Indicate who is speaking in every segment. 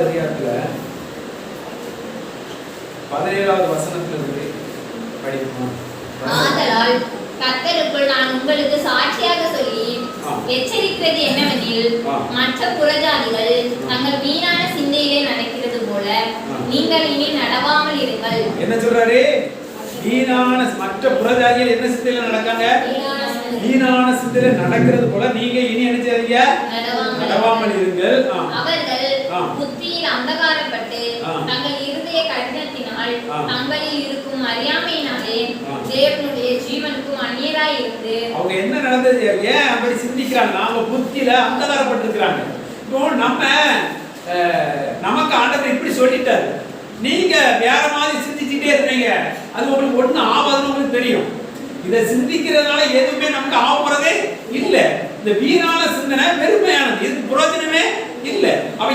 Speaker 1: அதிகாரத்துல 17வது வசனத்திலிருந்து படிக்கணும்.
Speaker 2: ஆதலால் கர்த்தருக்குள் நான் உங்களுக்கு சாட்சியாக சொல்லி எச்சரிக்கிறது என்னவெனில், மற்ற புறஜாதிகள் தங்கள் வீணான சிந்தையிலே நடக்கிறது போல நீங்கள் இனி நடவாமல் இருங்கள்.
Speaker 1: என்ன சொல்றாரு? வீணான மற்ற புறஜாதிகள் என்ன சிந்தையில நடக்காங்க? வீணான சிந்தையில நடக்கிறது போல நீங்க இனி என்ன செய்றீங்க? நடவாமல் இருங்கள்.
Speaker 2: அவர்கள் புத்தியில் அந்தகாரப்பட்டு தங்கள் இருதய கடினத்தினால் தங்களில் இருக்கும் அறியாமையினாலே தேவனுடைய ஜீவனுக்கும் அந்நியராய் இருந்து.
Speaker 1: அவங்க என்ன நடந்தது? ஏன் அப்படி சிந்திக்கிறாங்க? அவங்க புத்தியில அந்தகாரப்பட்டிருக்கிறாங்க. இப்போ நமக்கு ஆண்டவர் இப்படி சொல்லிட்டாரு, நீங்க வேற மாதிரி சிந்திச்சுட்டே இருக்கீங்க, அது உங்களுக்கு ஒண்ணு ஆகாதுன்னு உங்களுக்கு தெரியும். இதை சிந்திக்கிறதுனால எதுவுமே நமக்கு ஆகுறதே இல்லை. இந்த வீணான சிந்தனை பெருமையானது, இதுக்கு பிரயோஜனமே இல்லை. அப்ப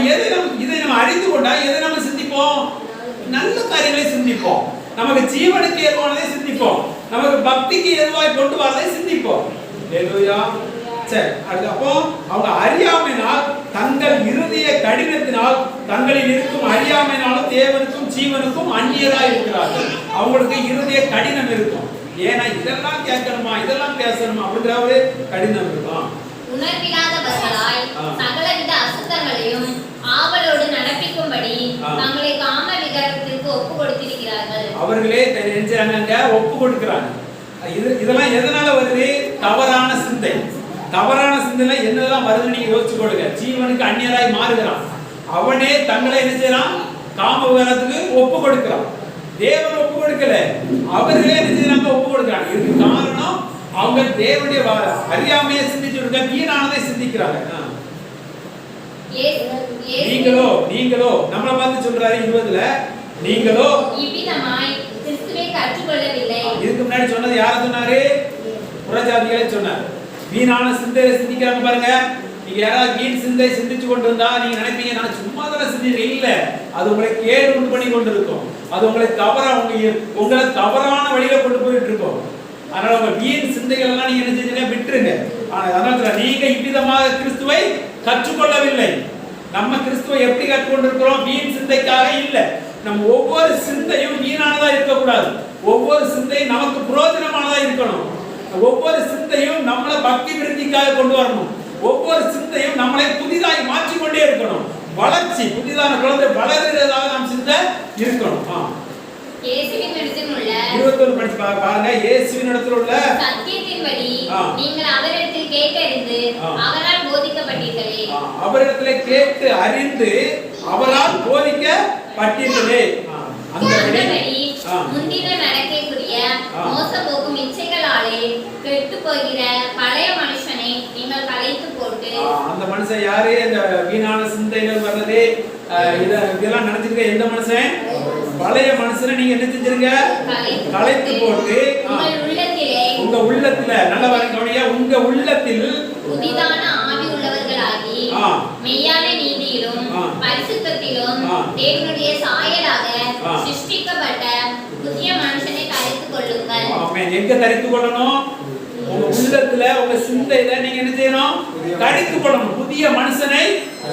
Speaker 1: இதை நம்ம அறிந்து கொண்டா எதை நம்ம சிந்திப்போம்? நல்ல காரியங்களை சிந்திப்போம். நமக்கு ஜீவனுக்கு ஏதுவானதை சிந்திப்போம். நமக்கு பக்திக்கு ஏதுவாய் கொண்டு வரதை சிந்திப்போம். ஹல்லேலூயா. சரி, அப்போ அவங்க அறியாமையினால், தங்கள் இருதய கடினத்தினால், தங்களில் இருக்கும் அறியாமையினாலும் தேவனுக்கும் ஜீவனுக்கும் அந்நியராய் இருக்கிறார்கள். அவங்களுக்கு இருதய கடினம் இருக்கும். ஏன்னா இதெல்லாம் கேட்கணுமா, இதெல்லாம் பேசணுமா அப்படிங்கிற ஒரு கடினம் இருக்கும்.
Speaker 2: உணர்வில்லாதவர்களாய் சகலவித அசுத்தங்களையும் ஆவலோடு நடப்பிக்கும்படி தங்களை காம விகாரத்திற்கு ஒப்பு கொடுத்திருக்கிறார்கள். அவர்களே
Speaker 1: தெரிஞ்சாங்க, ஒப்பு கொடுக்கிறாங்க. இதெல்லாம் எதனால வருது? தவறான சிந்தை. தவறான சிந்தனை என்னெல்லாம் வருதுன்னு நீங்க யோசிச்சு கொடுங்க. ஜீவனுக்கு அந்நியராய் மாறுகிறான். அவனே தங்களை என்ன செய்யறான்? காம விகாரத்துக்கு ஒப்பு கொடுக்கிறான். தேவன் ஒப்பு கொடுக்கல, அவர்களே என்ன செய்யறாங்க? ஒப்பு கொடுக்கிறாங்க. இதுக்கு காரணம் அவங்க தேவனுடைய அறியாமையை சிந்திச்சு வீணானதை சிந்திக்கிறாங்க. நீங்களோ நம்மளை பார்த்து சொல்றாரு 20ல, நீங்களோ
Speaker 2: இவ்விதமாய் கிறிஸ்துவை கற்றுக்கொள்ளவில்லை.
Speaker 1: இதுக்கு முன்னாடி சொன்னது யார சொன்னாரு? புறஜாதிகளை சொன்னார். வீணான சிந்தையை சிந்திக்கிறாங்க பாருங்க. நீங்க யாராவது வீண் சிந்தை சிந்திச்சு கொண்டு இருந்தா நீங்க நினைப்பீங்க, நான் சும்மா தானே சிந்திக்கிறேன். இல்ல, அது உங்களை கேடு உண்டு பண்ணி கொண்டு இருக்கும். அது உங்களை தவறான வழியில கொண்டு போயிட்டு இருக்கும். அதனால உங்க வீண் சிந்தைகள் எல்லாம் நீங்க என்ன செஞ்சீங்க? விட்டுருங்க. அதனால நீங்க இவ்விதமாக கிறிஸ்துவை கற்றுக்கொள்ளவில்லை. நம்ம கிறிஸ்துவை எப்படி கற்றுக்கொண்டிருக்கிறோம்? வீண் சிந்தைக்காக இல்ல. நம்ம ஒவ்வொரு சிந்தையும் வீணானதா இருக்கக்கூடாது. ஒவ்வொரு சிந்தையும் நமக்கு பிரயோஜனமானதா இருக்கணும். ஒவ்வொரு சிந்தையும் நம்மளை பக்தி விருத்திக்காக கொண்டு வரணும். ஒவ்வொரு சிந்தையும் நம்மளை புதிதாய் மாற்றிக்கொண்டே இருக்கணும். வளர்ச்சி, புதிதான குழந்தை வளர்கிறதாக நாம் சிந்தை இருக்கணும்.
Speaker 2: இயேசுவின் இடத்தில் உள்ள
Speaker 1: 21 படிச்சு பாருங்க. இயேசுவின் இடத்தில் உள்ள
Speaker 2: சத்தியத்தின்படி நீங்கள் அவரிடத்தில் கேட்டு அறிந்து அவரால் போதிக்கப்பட்டீர்களே.
Speaker 1: அவரிடத்திலே கேட்டு அறிந்து அவரால் போதிக்கப்பட்டீர்களே.
Speaker 2: அந்தபடி முந்தின நடக்கைக்குரிய மோச போக்கும் இச்சைகளாலே கெட்டு போகிற பழைய மனுஷனை நீங்கள் களைத்து போட்டு.
Speaker 1: அந்த மனுஷன் யாரு? இந்த வீணான சிந்தைகள் வர்றது, இதெல்லாம் நினைச்சிருக்க எந்த மனுஷன்? பழைய மனுஷனை நீங்க என்ன செஞ்சிருங்க? களைத்து போட்டு உங்க உள்ளத்துல நல்ல கவனியா, உங்க உள்ளத்தில்
Speaker 2: புதிதான ஆவி உள்ளவர்களாகி மெய்யான நீதியிலும் பரிசுத்தத்திலும் தேவனுடைய சாயலாக சிருஷ்டிக்கப்பட்ட புதிய மனுஷனை தரித்துக் கொள்ளுங்கள்.
Speaker 1: ஆமென். எங்க தரித்துக் கொள்ளணும்? உங்க உள்ளத்துல, உங்க சிந்தையில நீங்க என்ன செய்யணும்? தரித்துக் கொள்ளணும். புதிய மனுஷனை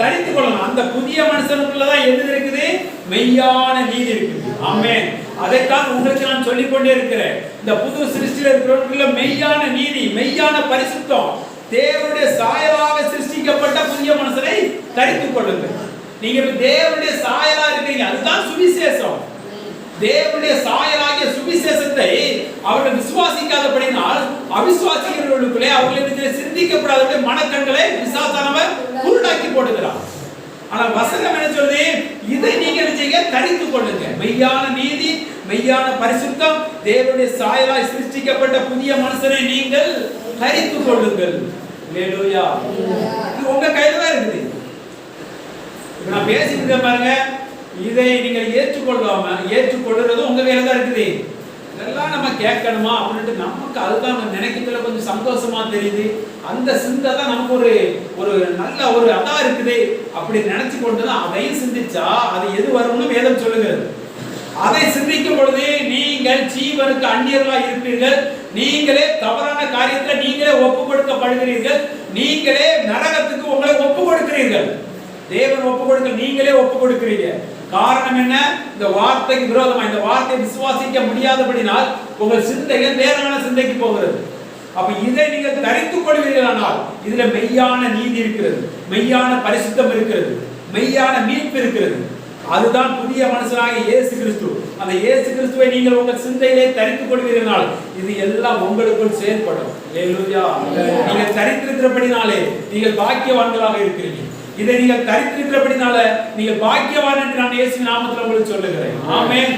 Speaker 1: தரித்துக் கொள்ளணும். அந்த புதிய மனுஷனுக்குள்ளதான் எது இருக்குது? மெய்யான நீதி இருக்குது. ஆமென். அதைத்தான் உங்களுக்கு நான் சொல்லிக் கொண்டே இருக்கிறேன். இந்த புது சிருஷ்டியில இருக்கிறவங்களுக்குள்ள மெய்யான நீதி, மெய்யான பரிசுத்தம், தேவனுடைய சாயலாக சிருஷ்டிக்கப்பட்ட புதிய மனுஷனை தரித்துக் கொள்ளுங்கள். நீங்க தேவனுடைய சாயலா இருக்கீங்க. அதுதான் சுவிசேஷம். தேவனுடைய சாயலாகிய சுவிசேஷத்தை அவர்கள் விசுவாசிக்காதபடினால் அவிசுவாசிக்கிறவர்களுக்குள்ளே அவர்களுக்கு சிந்திக்கப்படாத மனக்கண்களை பிசாசானவர் குருடாக்கி போடுகிறார். ஆனால் வசனம் என்ன சொல்லுது? இதை நீங்க என்ன செய்ய? தரித்துக் கொள்ளுங்க. மெய்யான நீதி, மெய்யான பரிசுத்தம், தேவனுடைய சாயலாய் சிருஷ்டிக்கப்பட்ட புதிய மனுஷனை நீங்கள் தரித்துக் கொள்ளுங்கள். ஹல்லேலூயா. இது உங்க கையில தான் இருக்குது. இப்ப நான் பேசிட்டு இருக்கேன் பாருங்க. இதை நீங்கள் ஏற்றுக்கொள்றது உங்க கையில தான் இருக்குது. இதெல்லாம் நம்ம கேட்கணுமா அப்படின்ட்டு நமக்கு அதுதான் நினைக்கிறதுல கொஞ்சம் சந்தோஷமா தெரியுது. அந்த சிந்தை தான் நமக்கு ஒரு நல்ல ஒரு அதா இருக்குது. அப்படி நினைச்சு கொண்டுதான் அதையும் சிந்திச்சா அது எது வரும்னு வேதம் சொல்லுகிறது. அதை சிந்திக்கும் பொழுது நீங்கள் ஜீவனுக்கு அந்நியர்களாக இருப்பீர்கள். நீங்களே தவறான காரியத்தில் நீங்களே ஒப்பு கொடுக்கப்படுகிறீர்கள். நீங்களே நரகத்துக்கு உங்களை ஒப்பு கொடுக்கிறீர்கள். தேவன் ஒப்பு கொடுக்க, நீங்களே ஒப்பு கொடுக்கிறீங்க. காரணம் என்ன? இந்த வார்த்தைக்கு விரோதமா, இந்த வார்த்தையை விசுவாசிக்க முடியாதபடினால் உங்கள் சிந்தைகள் வேறான சிந்தைக்கு போகிறது. அப்ப இதை நீங்கள் தரித்துக் கொள்வீர்களானால் இதுல மெய்யான நீதி இருக்கிறது, மெய்யான பரிசுத்தம் இருக்கிறது, மெய்யான மீட்பு இருக்கிறது. அதுதான் புதிய மனுஷனாகிய இயேசு கிறிஸ்து. அந்த இயேசு கிறிஸ்துவை நீங்கள் உங்கள் சிந்தையிலே தரித்துக் கொள்வீர்களால் இது எல்லாம் உங்களுக்குள் செயல்படும். அல்லேலூயா. நீங்கள் தரித்திருக்கிறபடினாலே நீங்கள் பாக்கியவான்களாக இருக்கிறீங்க. இதை நீங்கள் தரித்திருக்கிறபடினால நீங்கள் பாக்கியவான் என்று நான் இயேசுவின் நாமத்தில் உங்களுக்கு சொல்லுகிறேன். ஆமென்,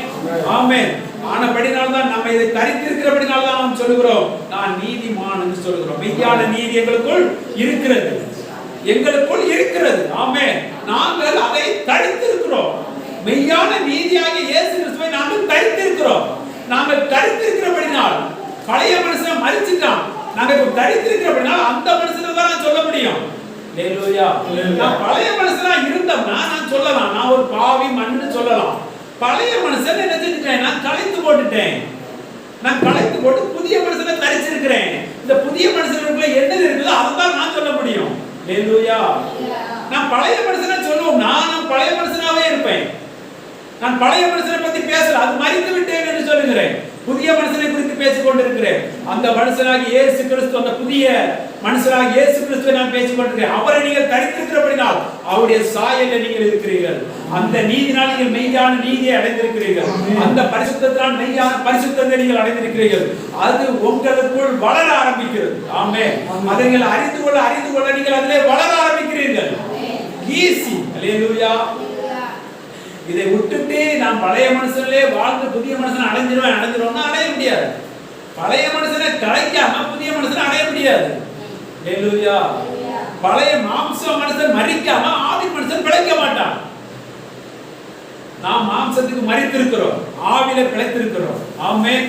Speaker 1: ஆமென். ஆனபடினால தான் நம்ம இதை தரித்திருக்கிறபடினால தான் நாம் சொல்லுகிறோம், நான் நீதிமான் என்று சொல்லுகிறோம். மெய்யான நீதி எங்களுக்குள் இருக்கிறது, எங்களுக்குள் இருக்கிறது. ஆமென். நாங்கள் அதை தரித்திருக்கிறோம். மெய்யான நீதியாகிய இயேசு கிறிஸ்துவை நாங்கள் தரித்திருக்கிறோம். நாங்கள் தரித்திருக்கிறபடினால் பழைய மனுஷன் மரிச்சிட்டான். நாங்கள் தரித்திருக்கிறபடினால் அந்த மனுஷனை தான் நான் சொல்ல முடியும். அல்லேலூயா. நான் பழைய மனுஷனா இருந்தோம்னா நான் சொல்லலாம், நான் ஒரு பாவி மண்ணுன்னு சொல்லலாம். பழைய மனுஷன் என்ன செஞ்சுட்டேன்? நான் களைத்து போட்டுட்டேன். நான் களைத்து போட்டு புதிய மனுஷனை தரிச்சிருக்கிறேன். இந்த புதிய மனுஷனுக்குள்ள என்ன இருக்குதோ அதுதான் நான் சொல்ல முடியும். அல்லேலூயா. நான் பழைய மனுஷனை சொல்லுவோம், நான் பழைய மனுஷனாவே இருப்பேன். நான் பழைய மனுஷனை பத்தி பேசல, அது மரித்து விட்டேன் என்று சொல்லுகிறேன். புதிய மனுஷனை குறித்து பேசிக் கொண்டிருக்கிறேன். அந்த மனுஷனாகி இயேசு கிறிஸ்து, அந்த புதிய மனுஷனாகி இயேசு கிறிஸ்துவை நான் பேசிக் கொண்டிருக்கிறேன். அவரை நீங்கள் தரித்திருக்கிறபடினால் அவருடைய சாயலில் நீங்கள் இருக்கிறீர்கள். அந்த நீதினால் நீங்கள் மெய்யான நீதியை அடைந்திருக்கிறீர்கள். அந்த பரிசுத்தத்தினால் மெய்யான பரிசுத்தத்தை நீங்கள் அடைந்திருக்கிறீர்கள். அது உங்களுக்குள் வளர ஆரம்பிக்கிறது. ஆமென். அதை நீங்கள் அறிந்து கொள்ள நீங்கள் அதிலே வளர ஆரம்பிக்கிறீர்கள். ஈஸி. அல்லேலூயா. இதை விட்டுட்டு நான் பழைய மனுஷனிலே வாழ்ந்து புதிய மனுஷனை அடைஞ்சிருவோம்னா அடைய முடியாது. பழைய மனுஷனை கலைக்காம புதிய மனுஷனை அடைய முடியாது. அல்லேலூயா. பழைய மாம்ச மனுஷன் மரிக்காம ஆவி மனுஷன் பிழைக்க மாட்டான். நாம் மாம்சத்துக்கு மரித்திருக்கிறோம், ஆவியில பிழைத்திருக்கிறோம். ஆமென்.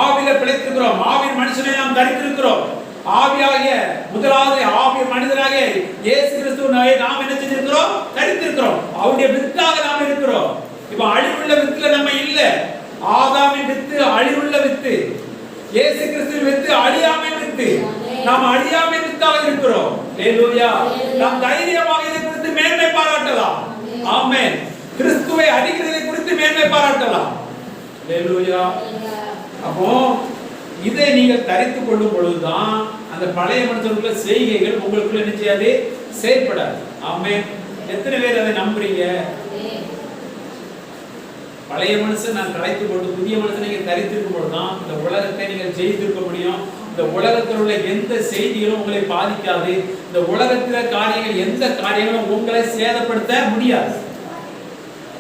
Speaker 1: ஆவியில பிழைத்திருக்கிறோம். ஆவியின் மனுஷனை நாம் தரித்திருக்கிறோம். ஆவியாகிய முதலாவது ஆவிய மனிதனாக இயேசு கிறிஸ்துவை நாம் என்ன செஞ்சிருக்கிறோம்? தரித்திருக்கிறோம். அவருடைய வித்தாக நாம் இருக்கிறோம். இப்ப அழிவுள்ள வித்துல நம்ம இல்ல. ஆதாமின் வித்து அழிவுள்ள வித்து, இயேசு கிறிஸ்துவின் வித்து அழியாமை வித்து. நாம் அழியாமை வித்தாக இருக்கிறோம். அல்லேலூயா. நாம் தைரியமாக இதை குறித்து மேன்மை பாராட்டலாம். ஆமென். கிறிஸ்துவை அறிகிறதை குறித்து மேன்மை பாராட்டலாம். அல்லேலூயா. அப்போ இதை நீங்கள் தரித்துக் கொள்ளும் பொழுதுதான் அந்த பழைய மனுஷனுக்குள்ள செய்கைகள் உங்களுக்குள்ள என்ன செய்யாது? செயல்படாது. ஆமென். எத்தனை பேர் அதை நம்புறீங்க? பழைய மனுஷன் நான் கலைத்து கொண்டு புதிய மனுஷன் நீங்க தரித்திருக்கும் பொழுதுதான் இந்த உலகத்தை நீங்கள் ஜெயித்திருக்க முடியும். இந்த உலகத்தில் உள்ள எந்த செய்திகளும் உங்களை பாதிக்காது. இந்த உலகத்தில காரியங்கள் எந்த காரியங்களும் உங்களை சேதப்படுத்த முடியாது.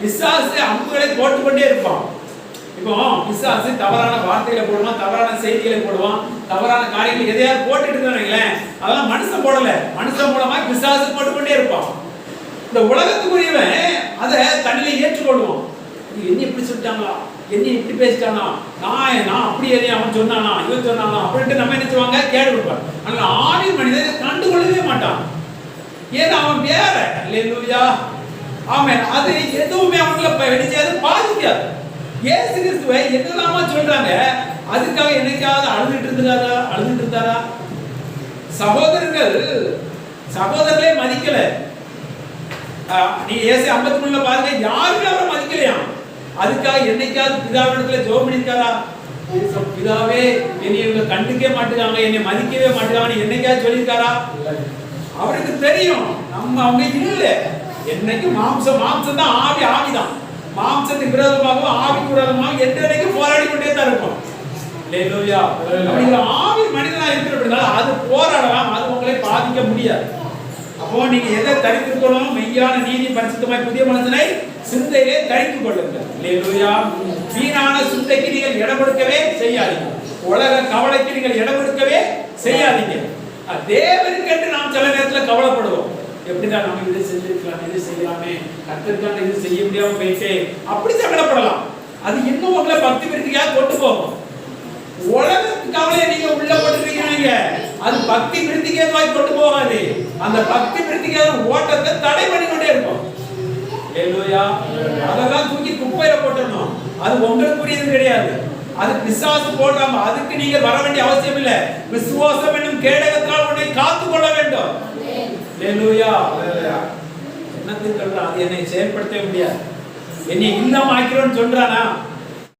Speaker 1: பிசாசு அம்புகளை போட்டுக்கொண்டே இருப்பான். இப்போ பிசாசு தவறான வார்த்தைகளை போடுவான், தவறான செய்திகளை போடுவான், தவறான காரியங்கள் எதையாவது போட்டுட்டு இருக்காங்களேன், அதெல்லாம் மனுஷன் போடல, மனுஷன் மூலமா பிசாசு போட்டுக்கொண்டே இருப்பான். இந்த உலகத்துக்குரியவன் அதை தன்னிலை ஏற்றுக்கொள்வான். என்ன இப்படி சொல்லிட்டாங்களா, என்ன இப்படி பேசிட்டானா, நான் அப்படி எதையும் அவன் சொன்னானா, இவன் சொன்னானா அப்படின்ட்டு நம்ம என்ன செய்வாங்க? கேடு கொடுப்பான். ஆனால் ஆவி மனிதன் கண்டுகொள்ளவே மாட்டான். ஏன்னா அவன் வேற. அல்லேலூயா. ஆமென். அது எதுவுமே அவங்களை வெடிச்சாது பாதிக்காது. இயேசு கிறிஸ்துவை என்னெல்லாமா சொல்றாங்க, அதுக்காக என்னைக்காவது அழுதுட்டு இருந்தாரா? சகோதரர்களே மதிக்கல. நீங்க இயேசு 53 பாருங்க, யாருமே அவரை மதிக்கலையா. அதுக்காக என்னைக்காவது பிதாவிடத்துல ஜெபம் பண்ணிருக்காரா? பிதாவே என்னை இவங்க கண்டுக்கவே மாட்டேங்காங்க, என்னை மதிக்கவே மாட்டேங்காங்க என்னைக்காவது சொல்லியிருக்காரா? அவருக்கு தெரியும் நம்ம அவங்க இல்லை. என்னைக்கு மாம்சம் தான், ஆவிதான். மாம்சத்துக்கு விரோதமாகவும் ஆவிக்கு விரோதமாகவும் என்றைக்கும் போராடி கொண்டே தான் இருக்கும். அல்லேலூயா. அப்படிங்கிற ஆவி மனிதனா இருக்கிறதுனால அது போராடலாம், அது உங்களை பாதிக்க முடியாது. அப்போ நீங்க எதை தரித்திருக்கணும்? மெய்யான நீதி பரிசுத்தமாய் புதிய மனுஷனை சிந்தையிலே தரித்துக் கொள்ளுங்கள். அல்லேலூயா. வீணான சிந்தைக்கு நீங்கள் இடம் கொடுக்கவே செய்யாதீங்க. உலக கவலைக்கு நீங்கள் இடம் கொடுக்கவே செய்யாதீங்க. தேவனுக்கு என்று நாம் சில நேரத்தில் கவலைப்படுவோம். எப்படிதான் நம்ம இதை செஞ்சிருக்கலாம், இதை செய்யலாமே, கத்திற்கான இது செய்ய முடியாம போயிட்டு அப்படி சங்கடப்படலாம். அது இன்னும் உங்களை பக்தி விருத்திக்காக கொண்டு போகும். உலகத்து கவலையை நீங்க உள்ள போட்டுருக்கீங்க, அது பக்தி விருத்திக்கு ஏதுவாய் கொண்டு போகாது. அந்த பக்தி விருத்திக்கான ஓட்டத்தை தடை பண்ணி கொண்டே இருக்கும். அல்லேலூயா. அதெல்லாம் தூக்கி குப்பையில போட்டுடணும். அது உங்களுக்குரியது கிடையாது. அது பிசாசு போடாம அதுக்கு நீங்க வர வேண்டிய அவசியம் இல்லை. விசுவாசம் என்னும் கேடகத்தால் உன்னை காத்துக் கொள்ள வேண்டும். அல்லேலூயா. என்னத்துக்கு சொல்றான்? அது என்னை செயல்படுத்தவே முடியாது. என்னை இல்லாம ஆக்கிறோன்னு சொல்றானா?